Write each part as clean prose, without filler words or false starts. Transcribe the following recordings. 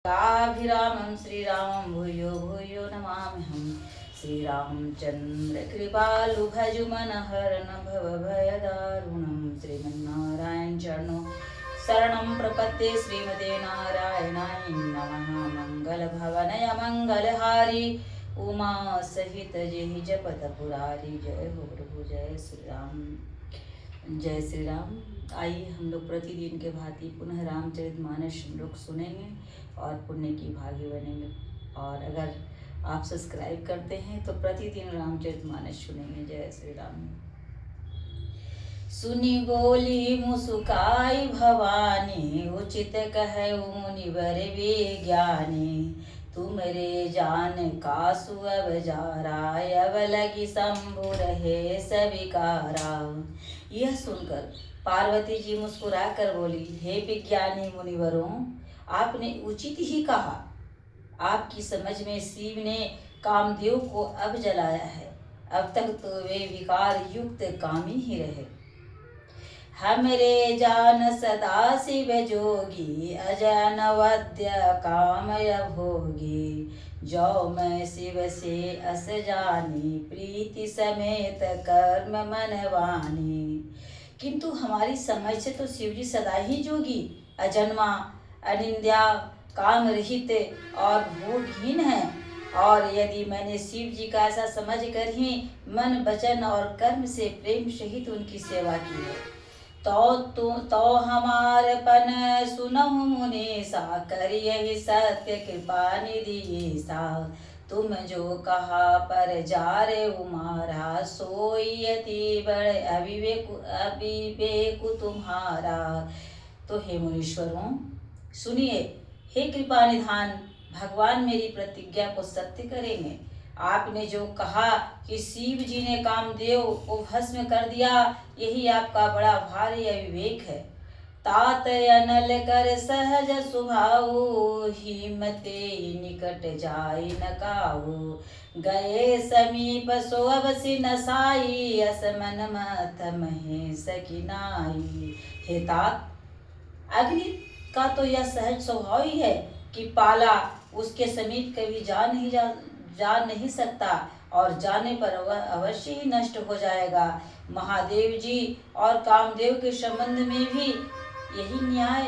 अभिरामं श्रीरामं भूयो भूयो नमाम्यहं। श्रीरामचन्द्र कृपालु भजुमनहरन भवभयदारुणं। श्रीमन्नारायण चरणो शरणं प्रपद्ये। श्रीमते नारायणाय नमः। मंगलभवनय मंगलहारी उमा सहित जय जपत पुरारी। जय हो प्रभु जय श्री राम। जय श्री राम। आइए हम लोग प्रतिदिन के भांति पुनः रामचरितमानस हम लोग सुनेंगे और पुण्य की भागी बनेंगे। और अगर आप सब्सक्राइब करते हैं तो प्रतिदिन रामचरितमानस सुनेंगे। जय श्री राम। सुनी बोली मुसुकाई भवानी, उचित कहे मुनिवर विज्ञानी। तुमरे जान कासु अब जारा, अब लगी शंभु रहे सविकारा। यह सुनकर पार्वती जी मुस्कुरा कर बोली, हे विज्ञानी मुनिवरों, आपने उचित ही कहा। आपकी समझ में शिव ने कामदेव को अब जलाया है। अब तक तो वे विकार युक्त कामी ही रहे। हमरे जान सदा शिव जोगी, अजनवद्य कामय भोगी। जो मैं शिव से अस जानी, प्रीति समेत कर्म मनवानी। किंतु हमारी समझ से तो शिव जी सदा ही जोगी, अजन्मा, अनिंद्या, काम रहित और भोगहीन है। और यदि मैंने शिव जी का ऐसा समझ कर ही मन वचन और कर्म से प्रेम सहित उनकी सेवा की है, तो हमारे पन सुनहु मुनीसा, करियहि सत्य कृपा निधि सा। तुम जो कहा पर जारे उमारा, सोई अति बड़े अविवेक तुम्हारा। तो हे मुनीश्वरों सुनिए, हे कृपा निधान, भगवान मेरी प्रतिज्ञा को सत्य करेंगे। आपने जो कहा कि शिव जी ने कामदेव को भस्म कर दिया, यही आपका बड़ा भारी अविवेक है। तात अनल कर सहज सुभाऊ, हिमते निकट जाई न काहू। गए समीप सो अवसि नसाई, असमन मत महेश की नाई। हे तात, अग्नि का तो यह सहज स्वभाव ही है कि पाला उसके समीप कभी जा नहीं सकता और जाने पर वह अवश्य ही नष्ट हो जाएगा। महादेव जी और कामदेव के संबंध में भी यही न्याय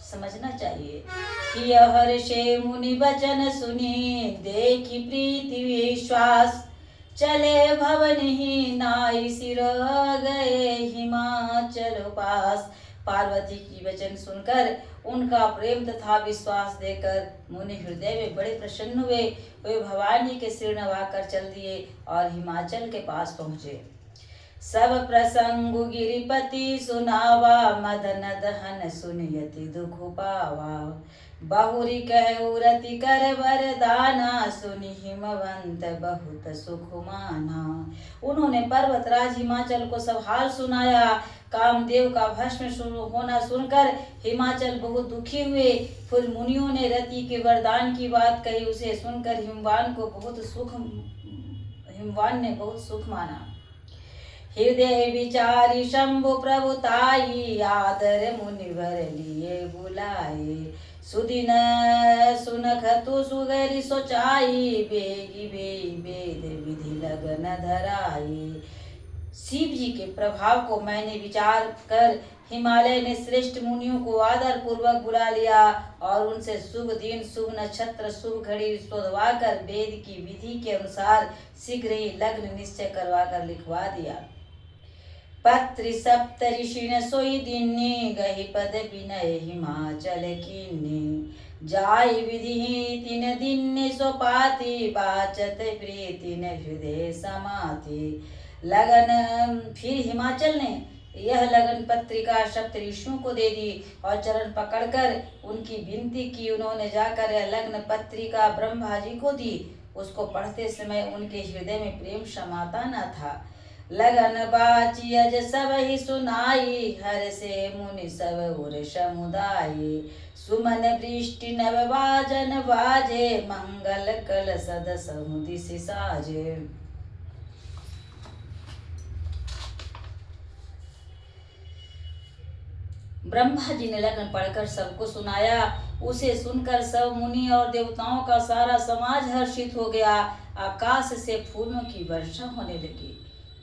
समझना चाहिए कि हर्षे मुनि वचन सुनी, देखी प्रीति विश्वास। चले भवन ही नाई, सिर गए हिमाचल पास। पार्वती की वचन सुनकर उनका प्रेम तथा विश्वास देकर मुनि हृदय में बड़े प्रसन्न हुए। वे भवानी के सिर नवाकर चल दिए और हिमाचल के पास पहुँचे। सब प्रसंग गिरिपति सुनावा, मदन दहन सुनियति दुख पावा। बहुरी कहु रति कर वरदाना, सुनि हिमवंत बहुत सुख माना। उन्होंने पर्वतराज हिमाचल को सब हाल सुनाया। कामदेव का भस्म शुरू होना सुनकर हिमाचल बहुत दुखी हुए। फिर मुनियों ने रति के वरदान की बात कही। उसे सुनकर हिमवान ने बहुत सुख माना। हृदय विचारी शंभु प्रभुताई, आदर मुनिवर लिए बुलाए। सुदिन सुनख तु सुगरी सोचाई, बेगी वेद विधि लगन धराई। शिव जी के प्रभाव को मैंने विचार कर हिमालय ने श्रेष्ठ मुनियों को आदर पूर्वक बुला लिया और उनसे शुभ दिन, शुभ नक्षत्र, शुभ घड़ी शोधवा कर वेद की विधि के अनुसार शीघ्र ही लग्न निश्चय करवा कर लिखवा दिया। पत्र सप्त ऋषि न सोई दिन्नी, गही पद विनय हिमाचल कीन्नी। जाय विधि तीन दिन सोपाति, बाचत प्रीति न हृदय समाति। लगन फिर हिमाचल ने यह लगन पत्रिका सप्त ऋषियों को दे दी और चरण पकड़कर उनकी विनती की। उन्होंने जाकर यह लग्न पत्रिका ब्रह्मा जी को दी। उसको पढ़ते समय उनके हृदय में प्रेम समाता न था। लगन बाची अज सब ही सुनाई, हर से मुनि सब उर समुदाय। सुमन वृष्टि नव बाजन बाजे, मंगल कल सद समुदिसि साजे। ब्रह्मा जी ने लगन पढ़कर सबको सुनाया उसे सुनकर सब मुनि और देवताओं का सारा समाज हर्षित हो गया। आकाश से फूलों की वर्षा होने लगी,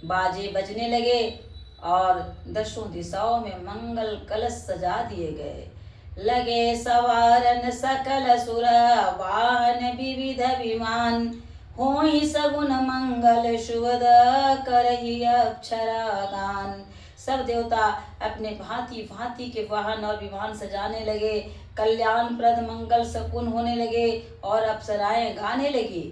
बाजे बजने लगे और दसों दिशाओं में मंगल कलश सजा दिए गए। लगे सवारन सकल सुर, वाहन विविध विमान, होई सगुन मंगल शुभद, करहि अक्षरा गान। सब देवता अपने भांति भांति के वाहन और विमान सजाने लगे, कल्याणप्रद मंगल शकुन होने लगे और अप्सराएं गाने लगी।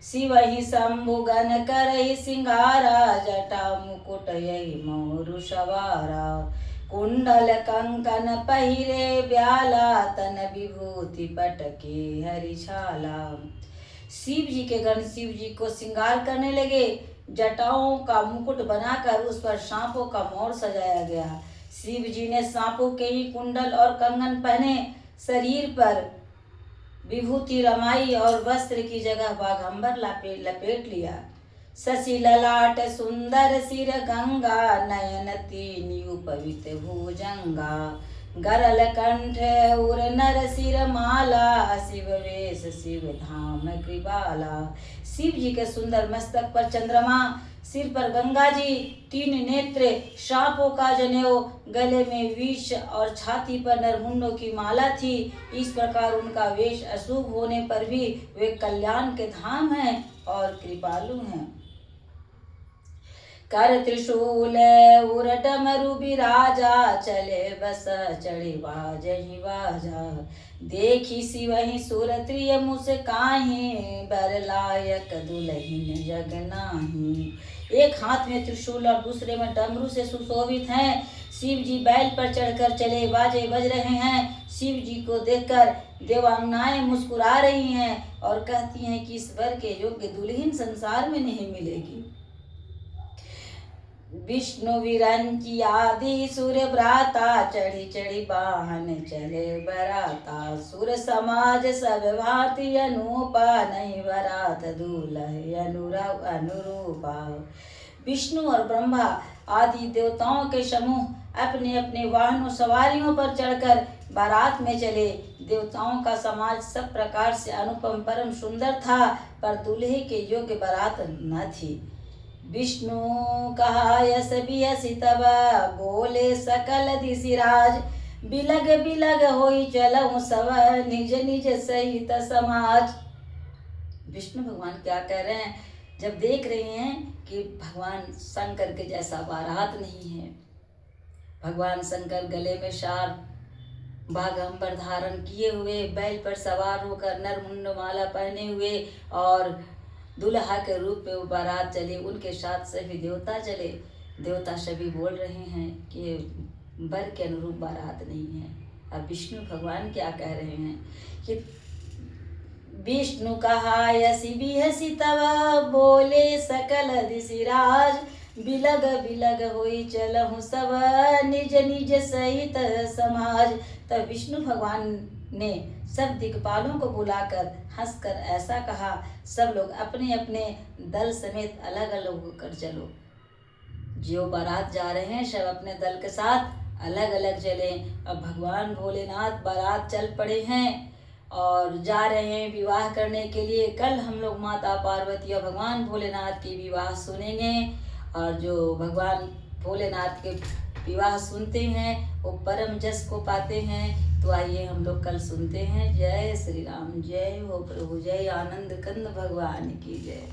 शिव ही शंभु गण करहि सिंगारा, जटा मुकुट यही मोरु सवारा, कुंडल कंकन पहिरे ब्याला, तन विभूति पटके हरिछाला। शिव जी के गण शिव जी को श्रृंगार करने लगे, जटाओं का मुकुट बनाकर उस पर सांपों का मोर सजाया गया। शिव जी ने सांपों के ही कुंडल और कंगन पहने, शरीर पर विभूति रमाई और वस्त्र की जगह बाघंबर लपेट लिया। शशि ललाट सुंदर सिर गंगा, नयन तीन युपवित भुजंगा, गरल कंठ उर नर सिर माला, शिव वेश शिव धाम कृपाला। शिव जी के सुंदर मस्तक पर चंद्रमा, सिर पर गंगा जी, तीन नेत्र, सांपों का जनेऊ, गले में विष और छाती पर नरमुंडों की माला थी। इस प्रकार उनका वेश अशुभ होने पर भी वे कल्याण के धाम हैं और कृपालु हैं। कर त्रिशूल उर डमरु बिराजा, चले बस चढ़ी बाजहि बाजा, देखी शिवहि सुर त्रिय मुस्काहि, बर लायक दुलहिन जग नाही। एक हाथ में त्रिशूल और दूसरे में डमरू से सुशोभित हैं। शिव जी बैल पर चढ़कर चले, बाजे बज रहे हैं। शिव जी को देखकर देवांगनाएं मुस्कुरा रही हैं और कहती हैं कि इस वर के योग्य दुल्हन संसार में नहीं मिलेगी। विष्णु विरंची आदि सुर भ्राता, चढ़ी चढ़ी वाहन चले बराता, सुर समाज सब भांति अनूपा, नहीं बरात दूल्ह अनुरूपा। विष्णु और ब्रह्मा आदि देवताओं के समूह अपने अपने वाहनों सवारियों पर चढ़कर बारात में चले। देवताओं का समाज सब प्रकार से अनुपम परम सुंदर था, पर दूल्हे के योग्य बारात न थी। विष्णु कहा यस बियसि तब, बोले सकल दिशिराज, बिलग बिलग होई चलऊं सब, निज निज सहित समाज। विष्णु भगवान क्या कह रहे हैं, जब देख रहे हैं कि भगवान शंकर के जैसा बारात नहीं है। भगवान शंकर गले में शार बाघंबर धारण किए हुए, बैल पर सवार होकर नरमुंड माला पहने हुए और दुल्हा के रूप में वो बारात चले। उनके साथ सभी देवता चले। देवता सभी बोल रहे हैं कि वर के अनुरूप बारात नहीं है। अब विष्णु भगवान क्या कह रहे हैं कि विष्णु कहा यसी बिहसी तब, बोले सकल दिशिराज, बिलग बिलग होई चलहु सब, निज निज सहित समाज। तब विष्णु भगवान ने सब दिक्पालों को बुलाकर हंसकर ऐसा कहा, सब लोग अपने अपने दल समेत अलग अलग होकर चलो। जो बारात जा रहे हैं सब अपने दल के साथ अलग अलग चले। अब भगवान भोलेनाथ बारात चल पड़े हैं और जा रहे हैं विवाह करने के लिए। कल हम लोग माता पार्वती और भगवान भोलेनाथ की विवाह सुनेंगे और जो भगवान भोलेनाथ के विवाह सुनते हैं वो परम जस को पाते हैं। तो आइए हम लोग कल सुनते हैं। जय श्री राम, जय हो प्रभु, जय आनंद कंद भगवान की जय।